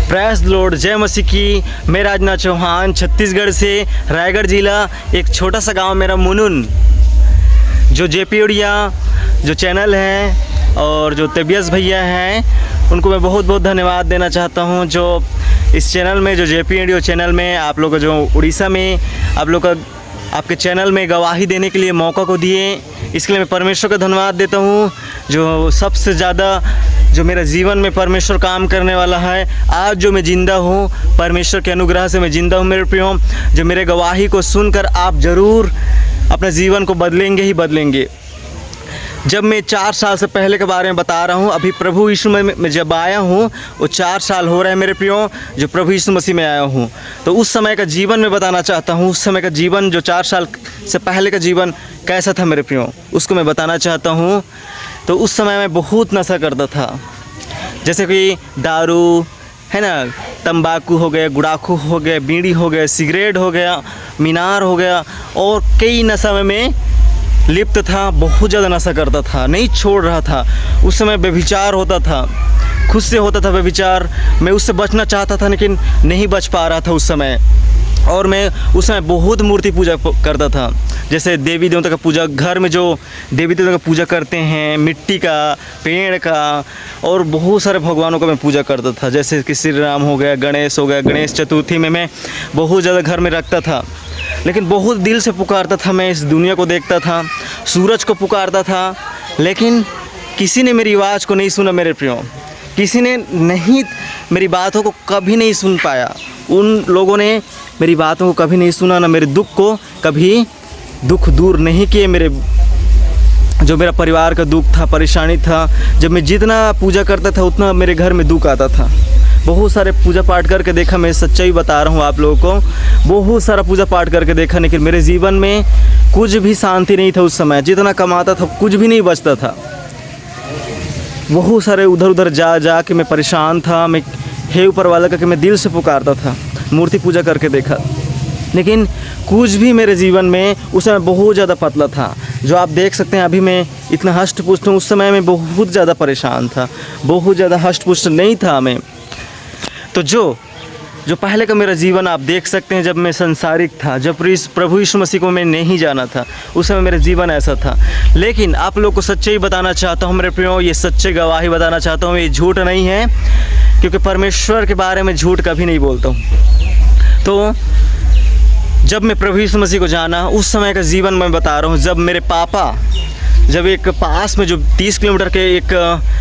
Press the Lord, जय मसीह की। मैं राजनाथ चौहान छत्तीसगढ़ से, रायगढ़ ज़िला, एक छोटा सा गांव मेरा मुनुन। जो जेपी उड़िया जो चैनल है और जो तबियस भैया हैं, उनको मैं बहुत बहुत धन्यवाद देना चाहता हूं। जो इस चैनल में, जो जेपी उड़िया चैनल में आप लोग जो उड़ीसा में आप लोग का आपके चैनल में गवाही देने के लिए मौका को दिए, इसके लिए मैं परमेश्वर का धन्यवाद देता हूँ। जो सबसे ज़्यादा जो मेरा जीवन में परमेश्वर काम करने वाला है, आज जो मैं ज़िंदा हूँ परमेश्वर के अनुग्रह से मैं ज़िंदा हूँ मेरे प्रियो। जो मेरे गवाही को सुनकर आप ज़रूर अपने जीवन को बदलेंगे ही बदलेंगे। जब मैं 4 साल से पहले के बारे में बता रहा हूँ, अभी प्रभु यीशु में मैं जब आया हूँ वो 4 साल हो रहे हैं मेरे प्रियो, जो प्रभु यीशु मसीह में आया हूँ। तो उस समय का जीवन मैं बताना चाहता हूँ। उस समय का जीवन, जो 4 साल से पहले का जीवन कैसा था मेरे प्रियो, उसको मैं बताना चाहता हूँ। तो उस समय मैं बहुत नशा करता था, जैसे कि दारू है ना, तंबाकू हो गया, गुड़ाखू हो गया, बीड़ी हो गया, सिगरेट हो गया, मीनार हो गया, और कई नशा में मैं लिप्त था। बहुत ज़्यादा नशा करता था, नहीं छोड़ रहा था। उस समय व्यभिचार होता था, खुद से होता था व्यभिचार। मैं उससे बचना चाहता था लेकिन नहीं बच पा रहा था उस समय। और मैं उस समय बहुत मूर्ति पूजा करता था, जैसे देवी देवता का पूजा। घर में जो देवी देवता का पूजा करते हैं, मिट्टी का, पेड़ का, और बहुत सारे भगवानों का मैं पूजा करता था, जैसे कि श्री राम हो गया, गणेश हो गया। गणेश चतुर्थी में मैं बहुत ज़्यादा घर में रखता था, लेकिन बहुत दिल से पुकारता था। मैं इस दुनिया को देखता था, सूरज को पुकारता था, लेकिन किसी ने मेरी आवाज़ को नहीं सुना मेरे प्रियो। किसी ने नहीं, मेरी बातों को कभी नहीं सुन पाया। उन लोगों ने मेरी बातों को कभी नहीं सुना, ना मेरे दुख को कभी दुख दूर नहीं किए। मेरे जो मेरा परिवार का दुख था, परेशानी था, जब मैं जितना पूजा करता था उतना मेरे घर में दुख आता था। बहुत सारे पूजा पाठ करके देखा, मैं सच्चाई बता रहा हूँ आप लोगों को। बहुत सारा पूजा पाठ करके देखा, लेकिन मेरे जीवन में कुछ भी शांति नहीं था। उस समय जितना कमाता था कुछ भी नहीं बचता था। बहुत सारे उधर उधर जा के मैं परेशान था। मैं हे ऊपर वाला करके मैं दिल से पुकारता था, मूर्ति पूजा करके देखा, लेकिन कुछ भी मेरे जीवन में उस समय बहुत ज़्यादा पतला था। जो आप देख सकते हैं अभी मैं इतना हष्ट पुष्ट हूँ, उस समय मैं बहुत ज़्यादा परेशान था, बहुत ज़्यादा हष्ट पुष्ट नहीं था मैं। तो जो पहले का मेरा जीवन आप देख सकते हैं, जब मैं संसारिक था, जब प्रभु यीशु मसीह को मैं नहीं जाना था, उस समय मेरा जीवन ऐसा था। लेकिन आप लोग को सच्चाई बताना चाहता हूँ मेरे प्रियो, ये सच्चे गवाही बताना चाहता हूँ, ये झूठ नहीं है, क्योंकि परमेश्वर के बारे में झूठ कभी नहीं बोलता हूँ। तो जब मैं प्रभु यीशु मसीह को जाना, उस समय का जीवन मैं बता रहा हूँ। जब मेरे पापा, जब एक पास में जो 30 किलोमीटर के एक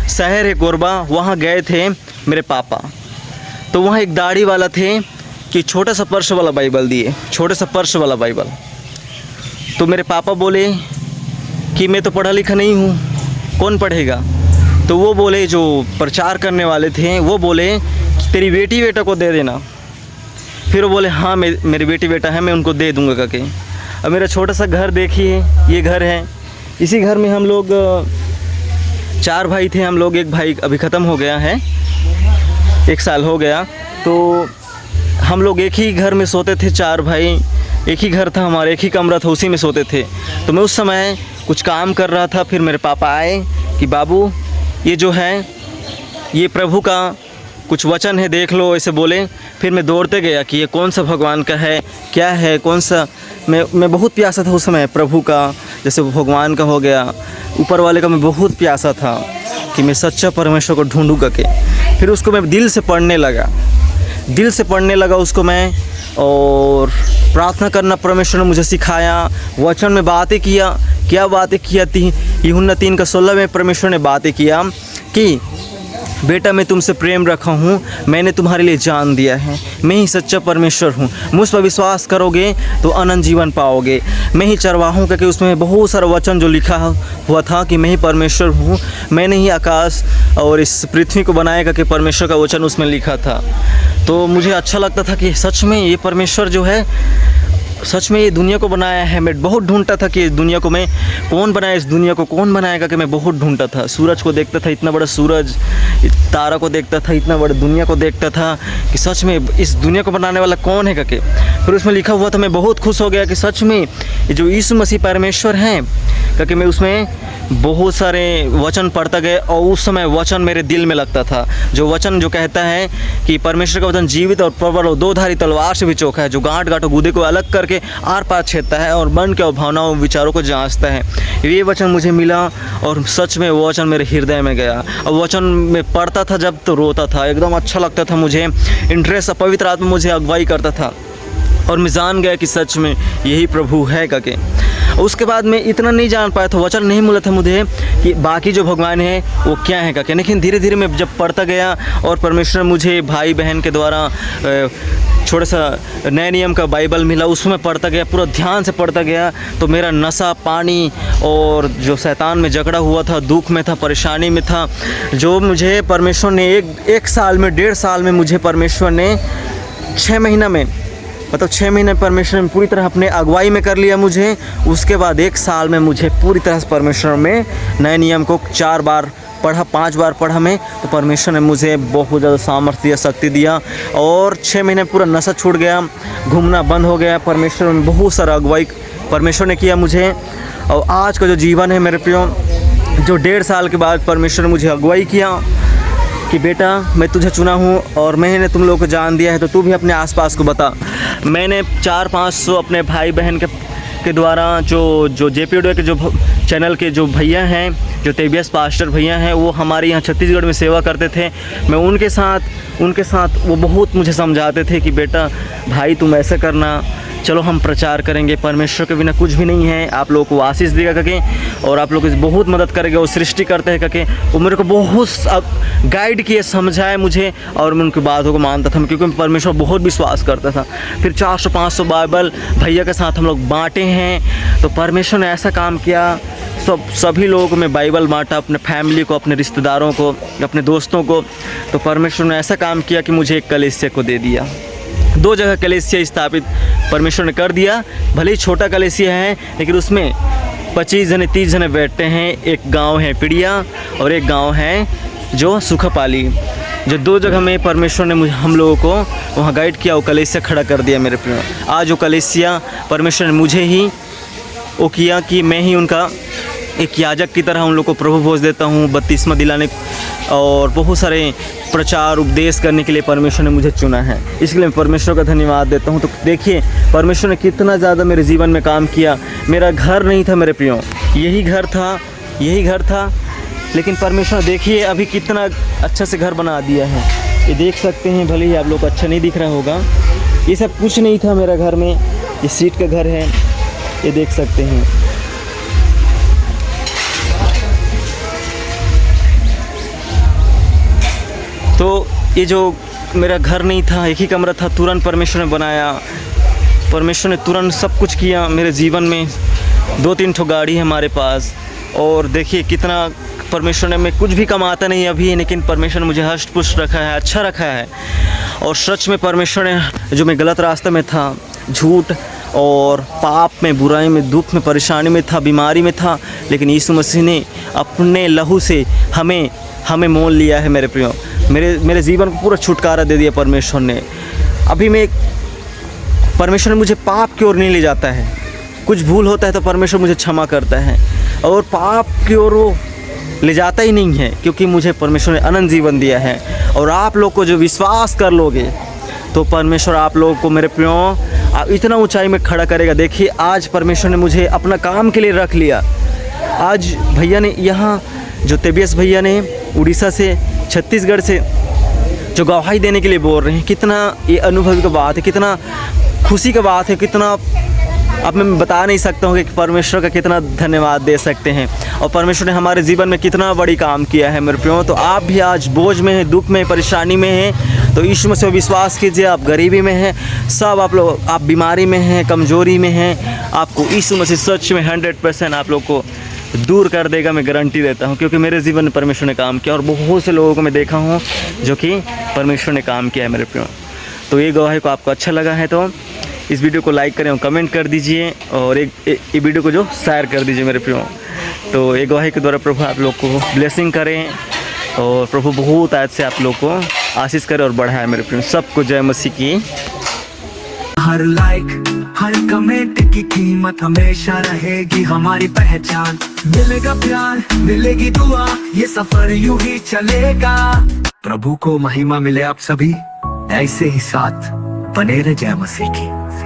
शहर है कोरबा, वहाँ गए थे मेरे पापा। तो वहाँ एक दाढ़ी वाला थे कि छोटा सा पर्स वाला बाइबल दिए, छोटा सा पर्स वाला बाइबल। तो मेरे पापा बोले कि मैं तो पढ़ा लिखा नहीं हूँ, कौन पढ़ेगा। तो वो बोले, जो प्रचार करने वाले थे वो बोले कि तेरी बेटी बेटा को दे देना। फिर वो बोले हाँ मेरी बेटी बेटा है, मैं उनको दे दूँगा करके। अब मेरा छोटा सा घर देखिए, ये घर है। इसी घर में हम लोग 4 भाई थे हम लोग। एक भाई अभी ख़त्म हो गया है, 1 साल हो गया। तो हम लोग एक ही घर में सोते थे, 4 भाई, एक ही घर था हमारा, एक ही कमरा था, उसी में सोते थे। तो मैं उस समय कुछ काम कर रहा था, फिर मेरे पापा आए कि बाबू ये जो है ये प्रभु का कुछ वचन है, देख लो, ऐसे बोले। फिर मैं दौड़ते गया कि ये कौन सा भगवान का है, क्या है, कौन सा। मैं बहुत प्यासा था उस समय प्रभु का, जैसे भगवान का हो गया, ऊपर वाले का। मैं बहुत प्यासा था कि मैं सच्चा परमेश्वर को ढूंढूँ करके। फिर उसको मैं दिल से पढ़ने लगा उसको मैं, और प्रार्थना करना परमेश्वर ने मुझे सिखाया। वचन में बातें किया, क्या बातें किया थी, यूहन्ना 3:16 में परमेश्वर ने बातें किया कि बेटा मैं तुमसे प्रेम रखा हूँ, मैंने तुम्हारे लिए जान दिया है, मैं ही सच्चा परमेश्वर हूँ, मुझ पर विश्वास करोगे तो अनंत जीवन पाओगे, मैं ही चरवाहा हूँ। करके उसमें बहुत सारा वचन जो लिखा हुआ था कि मैं ही परमेश्वर हूँ, मैंने ही आकाश और इस पृथ्वी को बनाया करके परमेश्वर का वचन उसमें लिखा था। तो मुझे अच्छा लगता था कि सच में ये परमेश्वर जो है सच में ये दुनिया को बनाया है। मैं बहुत ढूंढता था कि इस दुनिया को मैं कौन बनाया, इस दुनिया को कौन बनाएगा, कि मैं बहुत ढूंढता था। सूरज को देखता था, इतना बड़ा सूरज, तारा को देखता था, इतना बड़ा दुनिया को देखता था कि सच में इस दुनिया को बनाने वाला कौन है करके। फिर उसमें लिखा हुआ था, मैं बहुत खुश हो गया कि सच में ये जो यीशु मसीह परमेश्वर हैं करके। मैं उसमें बहुत सारे वचन पढ़ता गया और उस समय वचन मेरे दिल में लगता था। जो वचन जो कहता है कि परमेश्वर का वचन जीवित और प्रबल और 2-धारी तलवार से भी चोखा है, जो गांठ गांठ और गूदे को अलग करके आर पार छेदता है और मन के और भावनाओं विचारों को जांचता है। ये वचन मुझे मिला और सच में वो वचन मेरे हृदय में गया। और वचन में पढ़ता था जब तो रोता था, एकदम अच्छा लगता था मुझे, इंटरेस्ट, पवित्र आत्मा मुझे अगुवाई करता था और मैं जान गया कि सच में यही प्रभु है करके। उसके बाद मैं इतना नहीं जान पाया था, वचन नहीं मिला था मुझे कि बाकी जो भगवान है वो क्या है करके। लेकिन धीरे धीरे मैं जब पढ़ता गया और परमेश्वर मुझे भाई बहन के द्वारा छोटा सा नए नियम का बाइबल मिला, उसमें पढ़ता गया, पूरा ध्यान से पढ़ता गया, तो मेरा नशा पानी और जो शैतान में जकड़ा हुआ था, दुख में था, परेशानी में था, जो मुझे परमेश्वर ने एक साल में, 1.5 साल में मुझे परमेश्वर ने 6 महीना में, मतलब 6 महीने परमेश्वर ने पूरी तरह अपने अगुवाई में कर लिया मुझे। उसके बाद 1 साल में मुझे पूरी तरह से परमेश्वर में नए नियम को 4 बार पढ़ा, 5 बार पढ़ा मैं, तो परमेश्वर ने मुझे बहुत ज़्यादा सामर्थ्य दिया, शक्ति दिया और 6 महीने पूरा नशा छूट गया, घूमना बंद हो गया। परमेश्वर में बहुत सारा अगुवाई परमेश्वर ने किया मुझे। और आज का जो जीवन है मेरे प्रियो, जो 1.5 साल के बाद परमेश्वर ने मुझे अगुवाई किया कि बेटा मैं तुझे चुना हूँ और मैंने तुम लोगों को जान दिया है, तो तू भी अपने आसपास को बता। मैंने 400-500 अपने भाई बहन के द्वारा जो JPOD के जो चैनल के जो भैया हैं, जो तेबियस पास्टर भैया हैं, वो हमारे यहाँ छत्तीसगढ़ में सेवा करते थे। मैं उनके साथ वो बहुत मुझे समझाते थे कि बेटा भाई तुम ऐसा करना, चलो हम प्रचार करेंगे, परमेश्वर के बिना कुछ भी नहीं है, आप लोगों को आशीष देगा करके और आप लोग की बहुत मदद करेंगे, वो सृष्टि करते हैं करके। वो मेरे को बहुत गाइड किए, समझाए मुझे और मैं उनकी बातों को मानता था, क्योंकि मैं परमेश्वर बहुत विश्वास करता था। फिर 400-500 बाइबल भैया के साथ हम लोग बांटे हैं। तो परमेश्वर ने ऐसा काम किया, सभी लोगों को मैं बाइबल बांटा, अपने फैमिली को, अपने रिश्तेदारों को, अपने दोस्तों को। तो परमेश्वर ने ऐसा काम किया कि मुझे एक कलीसिया को दे दिया। 2 जगह कलीसिया स्थापित परमेश्वर ने कर दिया। भले ही छोटा कलीसिया है, लेकिन उसमें 25 जने 30 जने बैठते हैं। एक गांव है पिड़िया और एक गांव है जो सुखापाली। जो 2 जगह में परमेश्वर ने हम लोगों को वहाँ गाइड किया, वो कलीसिया खड़ा कर दिया मेरे प्रिय। आज वो कलीसिया परमेश्वर ने मुझे ही वो किया कि मैं ही उनका एक याजक की तरह उन लोगों को प्रभु भोज देता हूँ, बपतिस्मा दिलाने और बहुत सारे प्रचार उपदेश करने के लिए परमेश्वर ने मुझे चुना है। इसके लिए मैं परमेश्वर का धन्यवाद देता हूँ। तो देखिए परमेश्वर ने कितना ज़्यादा मेरे जीवन में काम किया। मेरा घर नहीं था मेरे प्रियो, यही घर था, लेकिन परमेश्वर देखिए अभी कितना अच्छा से घर बना दिया है। ये देख सकते हैं, भले ही आप लोग को अच्छा नहीं दिख रहा होगा, ये सब कुछ नहीं था मेरा घर में। ये सीट का घर है, ये देख सकते हैं। तो ये जो मेरा घर नहीं था, एक ही कमरा था, तुरंत परमेश्वर ने बनाया। परमेश्वर ने तुरंत सब कुछ किया मेरे जीवन में। 2-3 ठो गाड़ी है हमारे पास और देखिए कितना परमेश्वर ने, मैं कुछ भी कमाता नहीं अभी, लेकिन परमेश्वर ने मुझे हष्ट पुष्ट रखा है, अच्छा रखा है। और सच में परमेश्वर ने, जो मैं गलत रास्ते में था, झूठ और पाप में, बुराई में, दुख में, परेशानी में था, बीमारी में था, लेकिन यीशु मसीह ने अपने लहू से हमें मोल लिया है मेरे प्रियो। मेरे जीवन को पूरा छुटकारा दे दिया परमेश्वर ने। अभी मैं, परमेश्वर ने मुझे पाप की ओर नहीं ले जाता है। कुछ भूल होता है तो परमेश्वर मुझे क्षमा करता है और पाप की ओर वो ले जाता ही नहीं है, क्योंकि मुझे परमेश्वर ने अनंत जीवन दिया है। और आप लोग को जो विश्वास कर लोगे तो परमेश्वर आप लोगों को मेरे प्रियो इतना ऊंचाई में खड़ा करेगा। देखिए आज परमेश्वर ने मुझे अपना काम के लिए रख लिया। आज भैया ने यहाँ, जो तेबियस भैया ने उड़ीसा से, छत्तीसगढ़ से जो गवाही देने के लिए बोल रहे हैं, कितना ये अनुभव की बात है, कितना खुशी की बात है, कितना अब मैं बता नहीं सकता हूँ कि परमेश्वर का कितना धन्यवाद दे सकते हैं। और परमेश्वर ने हमारे जीवन में कितना बड़ी काम किया है मेरे प्रियो। तो आप भी आज बोझ में हैं, दुख में, परेशानी में हैं, तो यीशु मसीह विश्वास कीजिए। आप गरीबी में हैं, सब आप लोग, आप बीमारी में हैं, कमजोरी में हैं, आपको यीशु मसीह सच में 100% आप लोग को दूर कर देगा, मैं गारंटी देता हूँ। क्योंकि मेरे जीवन में परमेश्वर ने काम किया और बहुत से लोगों को मैं देखा हूँ जो कि परमेश्वर ने काम किया है मेरे प्रियो। तो ये गवाही को आपको अच्छा लगा है तो इस वीडियो को लाइक करें और कमेंट कर दीजिए, और एक वीडियो को जो शेयर कर दीजिए मेरे प्रियो। तो ये गवाही के द्वारा प्रभु आप लोग को ब्लेसिंग करें, और प्रभु बहुत आज से आप लोग को आशीष करे और बढ़ाए मेरे प्रियो। सबको जय मसीह की। हर लाइक हर कमेंट की कीमत हमेशा रहेगी हमारी पहचान। मिलेगा प्यार मिलेगी दुआ, ये सफर यूं ही चलेगा। प्रभु को महिमा मिले आप सभी ऐसे ही साथ बने रहे। जय मसीह की।